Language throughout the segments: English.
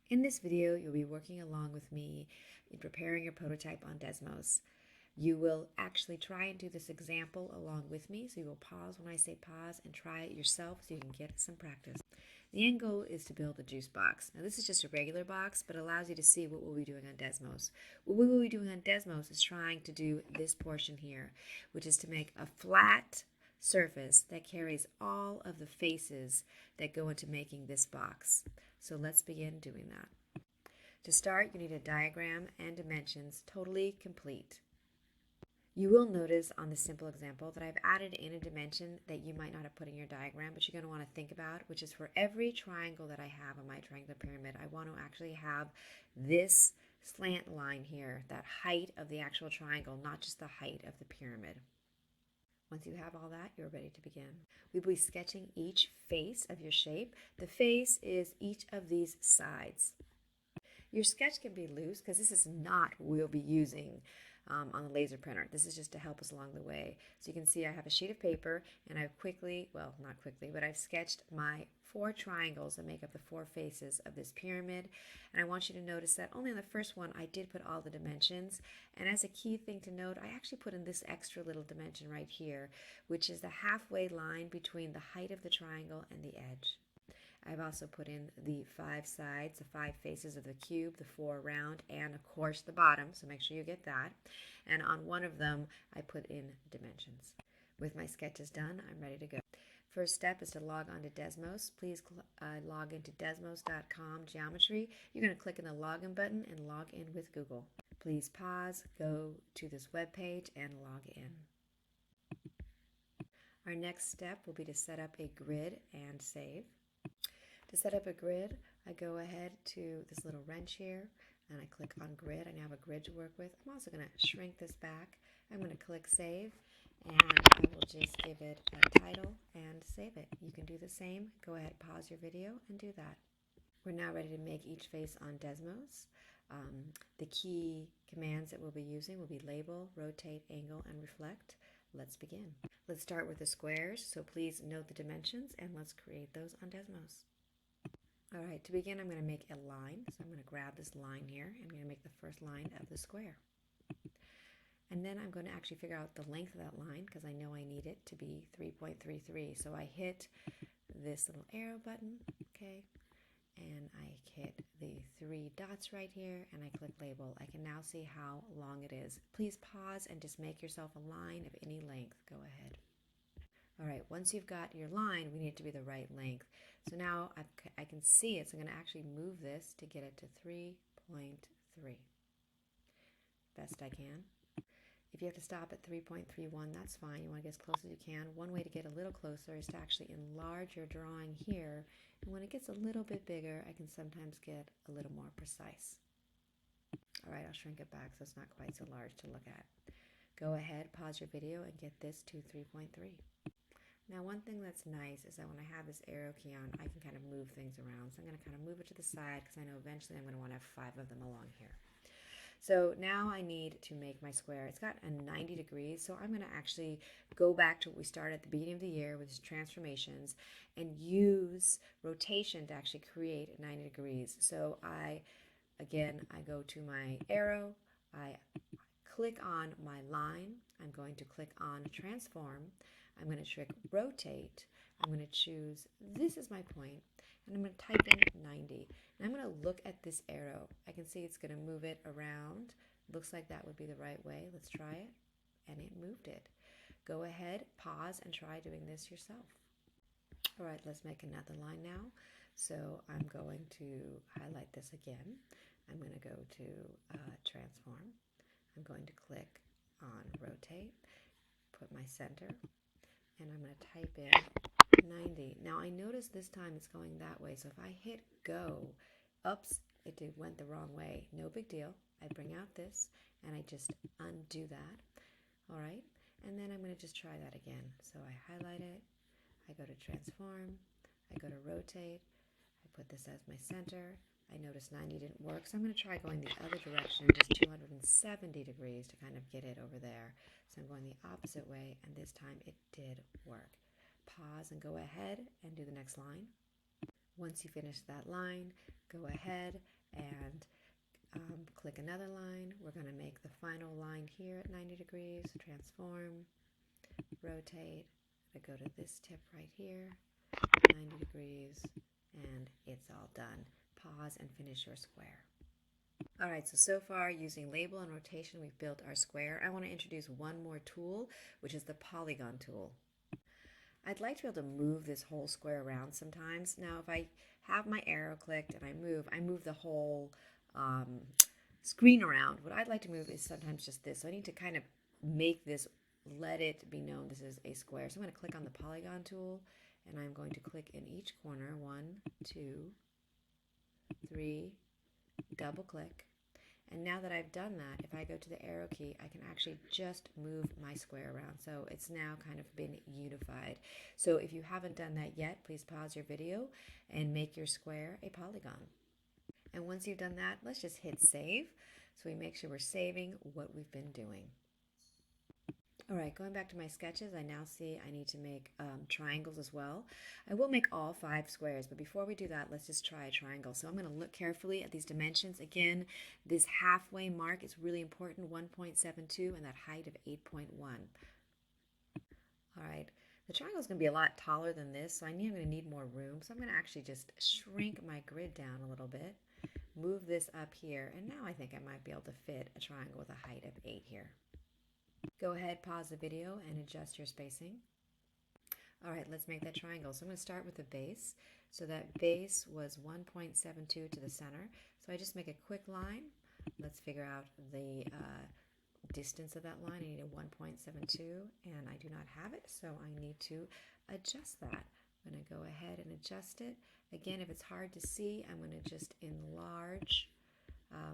In this video, you'll be working along with me in preparing your prototype on Desmos. You will actually try and do this example along with me, so you will pause when I say pause and try it yourself so you can get some practice. The end goal is to build a juice box. Now this is just a regular box, but it allows you to see what we'll be doing on Desmos. What we will be doing on Desmos is trying to do this portion here, which is to make a flat surface that carries all of the faces that go into making this box. So let's begin doing that. To start, you need a diagram and dimensions totally complete. You will notice on the simple example that I've added in a dimension that you might not have put in your diagram, but you're going to want to think about, which is for every triangle that I have on my triangular pyramid, I want to actually have this slant line here, that height of the actual triangle, not just the height of the pyramid. Once you have all that, you're ready to begin. We will be sketching each face of your shape. The face is each of these sides. Your sketch can be loose because this is not what we'll be using on the laser printer. This is just to help us along the way. So you can see I have a sheet of paper and I've not quickly, but I've sketched my 4 triangles that make up the 4 faces of this pyramid. And I want you to notice that only on the first one I did put all the dimensions. And as a key thing to note, I actually put in this extra little dimension right here, which is the halfway line between the height of the triangle and the edge. I've also put in the 5 sides, the 5 faces of the cube, the 4 round, and of course the bottom, so make sure you get that. And on one of them, I put in dimensions. With my sketches done, I'm ready to go. First step is to log on to Desmos. Please log into desmos.com geometry. You're going to click on the login button and log in with Google. Please pause, go to this web page, and log in. Our next step will be to set up a grid and save. To set up a grid, I go ahead to this little wrench here and I click on grid. I now have a grid to work with. I'm also going to shrink this back. I'm going to click save and I will just give it a title and save it. You can do the same. Go ahead, pause your video and do that. We're now ready to make each face on Desmos. The key commands that we'll be using will be label, rotate, angle, and reflect. Let's begin. Let's start with the squares, so please note the dimensions and let's create those on Desmos. All right, to begin, I'm going to make a line. So I'm going to grab this line here. I'm going to make the first line of the square. And then I'm going to actually figure out the length of that line because I know I need it to be 3.33. So I hit this little arrow button, okay, and I hit the 3 dots right here and I click label. I can now see how long it is. Please pause and just make yourself a line of any length. Go ahead. All right, once you've got your line, we need it to be the right length. So now I can see it, so I'm going to actually move this to get it to 3.3. Best I can. If you have to stop at 3.31, that's fine. You want to get as close as you can. One way to get a little closer is to actually enlarge your drawing here. And when it gets a little bit bigger, I can sometimes get a little more precise. All right, I'll shrink it back so it's not quite so large to look at. Go ahead, pause your video, and get this to 3.3. Now one thing that's nice is that when I have this arrow key on, I can kind of move things around. So I'm going to kind of move it to the side because I know eventually I'm going to want to have 5 of them along here. So now I need to make my square. It's got a 90 degrees, so I'm going to actually go back to what we started at the beginning of the year with transformations and use rotation to actually create 90 degrees. So I go to my arrow, I click on my line, I'm going to click on transform, I'm going to click rotate, I'm going to choose, this is my point, and I'm going to type in 90. And I'm going to look at this arrow. I can see it's going to move it around. Looks like that would be the right way. Let's try it. And it moved it. Go ahead, pause, and try doing this yourself. All right, let's make another line now. So I'm going to highlight this again. I'm going to go to transform. I'm going to click on rotate, put my center, and I'm going to type in 90. Now I notice this time it's going that way, so if I hit go, oops, it went the wrong way. No big deal. I bring out this and I just undo that. All right, and then I'm going to just try that again. So I highlight it, I go to transform, I go to rotate, I put this as my center. I noticed 90 didn't work, so I'm going to try going the other direction, just 270 degrees to kind of get it over there. So I'm going the opposite way, and this time it did work. Pause and go ahead and do the next line. Once you finish that line, go ahead and click another line. We're going to make the final line here at 90 degrees, transform, rotate. I go to this tip right here, 90 degrees, and it's all done. Pause and finish your square. All right, so far using label and rotation, we've built our square. I want to introduce one more tool, which is the polygon tool. I'd like to be able to move this whole square around sometimes. Now, if I have my arrow clicked and I move the whole screen around. What I'd like to move is sometimes just this. So I need to kind of make this, let it be known this is a square. So I'm going to click on the polygon tool, and I'm going to click in each corner, 1, 2, 3, double click. And now that I've done that, if I go to the arrow key, I can actually just move my square around. So it's now kind of been unified. So if you haven't done that yet, please pause your video and make your square a polygon. And once you've done that, let's just hit save. So we make sure we're saving what we've been doing. All right, going back to my sketches, I now see I need to make triangles as well. I will make all 5 squares, but before we do that, let's just try a triangle. So I'm going to look carefully at these dimensions. Again, this halfway mark is really important, 1.72, and that height of 8.1. All right, the triangle is going to be a lot taller than this, so I'm going to need more room. So I'm going to actually just shrink my grid down a little bit, move this up here, and now I think I might be able to fit a triangle with a height of 8 here. Go ahead, pause the video, and adjust your spacing. All right, let's make that triangle. So I'm going to start with the base. So that base was 1.72 to the center. So I just make a quick line. Let's figure out the distance of that line. I need a 1.72, and I do not have it, so I need to adjust that. I'm going to go ahead and adjust it. Again, if it's hard to see, I'm going to just enlarge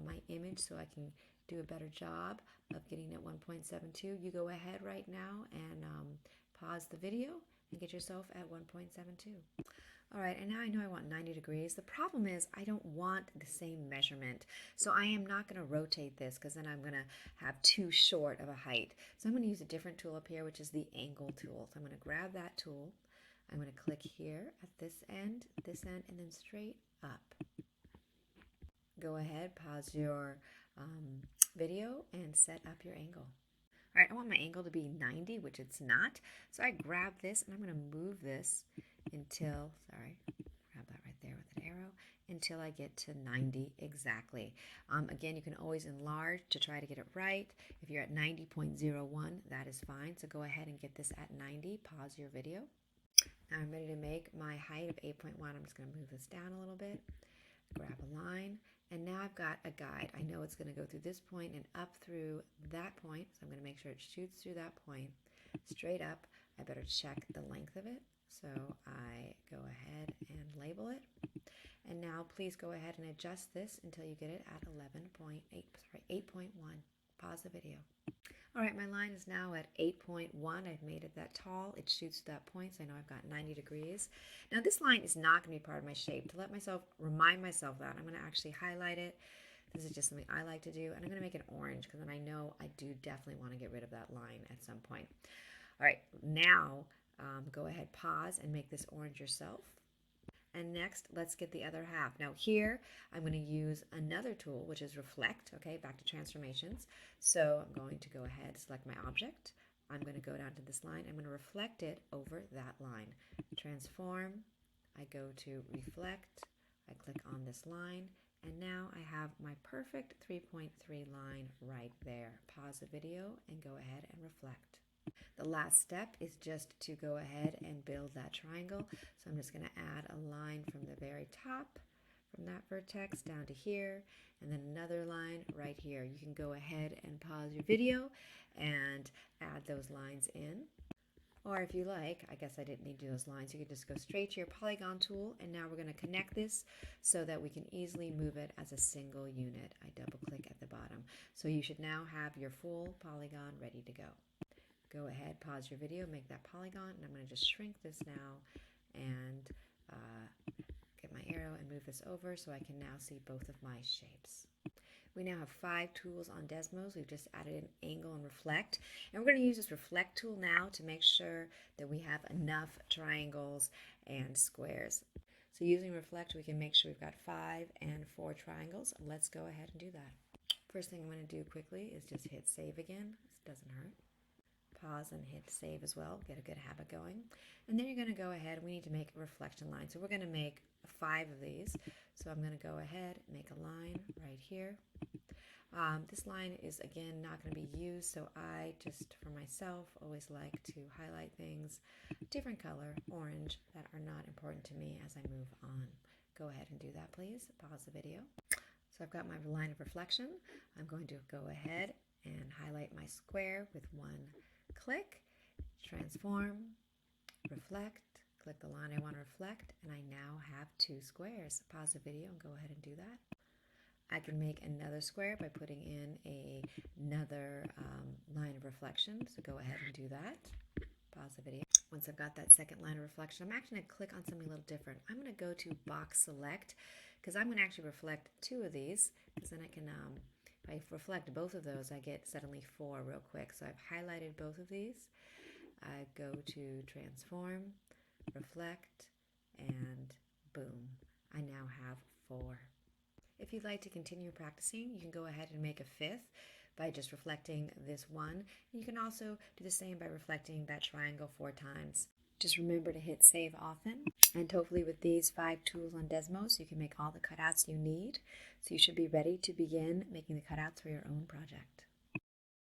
my image so I can do a better job of getting at 1.72. You go ahead right now and pause the video and get yourself at 1.72. All right, and now I know I want 90 degrees. The problem is I don't want the same measurement. So I am not going to rotate this because then I'm going to have too short of a height. So I'm going to use a different tool up here, which is the angle tool. So I'm going to grab that tool. I'm going to click here at this end, and then straight up. Go ahead, pause your video and set up your angle. All right, I want my angle to be 90, which it's not. So I grab this and I'm going to move this until, grab that right there with an arrow, until I get to 90 exactly. Again, you can always enlarge to try to get it right. If you're at 90.01, that is fine. So go ahead and get this at 90. Pause your video. Now I'm ready to make my height of 8.1. I'm just going to move this down a little bit, grab a line. And now I've got a guide. I know it's going to go through this point and up through that point. So I'm going to make sure it shoots through that point. Straight up, I better check the length of it. So I go ahead and label it. And now please go ahead and adjust this until you get it at 8.1. Pause the video. All right, my line is now at 8.1. I've made it that tall. It shoots to that point, so I know I've got 90 degrees. Now, this line is not going to be part of my shape. To remind myself that, I'm going to actually highlight it. This is just something I like to do, and I'm going to make it orange because then I know I do definitely want to get rid of that line at some point. All right, now go ahead, pause, and make this orange yourself. And next, let's get the other half. Now here, I'm going to use another tool, which is reflect, okay, back to transformations. So I'm going to go ahead, select my object. I'm going to go down to this line. I'm going to reflect it over that line. Transform, I go to reflect, I click on this line, and now I have my perfect 3.3 line right there. Pause the video and go ahead and reflect. The last step is just to go ahead and build that triangle. So I'm just going to add a line from the very top, from that vertex down to here, and then another line right here. You can go ahead and pause your video and add those lines in. Or if you like, I guess I didn't need to do those lines, you could just go straight to your polygon tool, and now we're going to connect this so that we can easily move it as a single unit. I double click at the bottom. So you should now have your full polygon ready to go. Go ahead, pause your video, make that polygon, and I'm going to just shrink this now and get my arrow and move this over so I can now see both of my shapes. We now have 5 tools on Desmos. We've just added an angle and reflect. And we're going to use this reflect tool now to make sure that we have enough triangles and squares. So using reflect, we can make sure we've got 5 and 4 triangles. Let's go ahead and do that. First thing I'm going to do quickly is just hit save again. This doesn't hurt. Pause and hit save as well. Get a good habit going. And then you're going to go ahead. We need to make a reflection line. So we're going to make 5 of these. So I'm going to go ahead, make a line right here. This line is, again, not going to be used, so I just, for myself, always like to highlight things different color, orange, that are not important to me as I move on. Go ahead and do that, please. Pause the video. So I've got my line of reflection. I'm going to go ahead and highlight my square with one click, transform, reflect, click the line I want to reflect, and I now have 2 squares. Pause the video and go ahead and do that. I can make another square by putting in another line of reflection, so go ahead and do that. Pause the video. Once I've got that second line of reflection, I'm actually going to click on something a little different. I'm going to go to box select, because I'm going to actually reflect 2 of these, because then I can, if I reflect both of those, I get suddenly 4 real quick. So I've highlighted both of these. I go to transform, reflect, and boom, I now have 4. If you'd like to continue practicing, you can go ahead and make a 5th by just reflecting this one. You can also do the same by reflecting that triangle 4 times. Just remember to hit save often, and hopefully with these 5 tools on Desmos, you can make all the cutouts you need. So you should be ready to begin making the cutouts for your own project.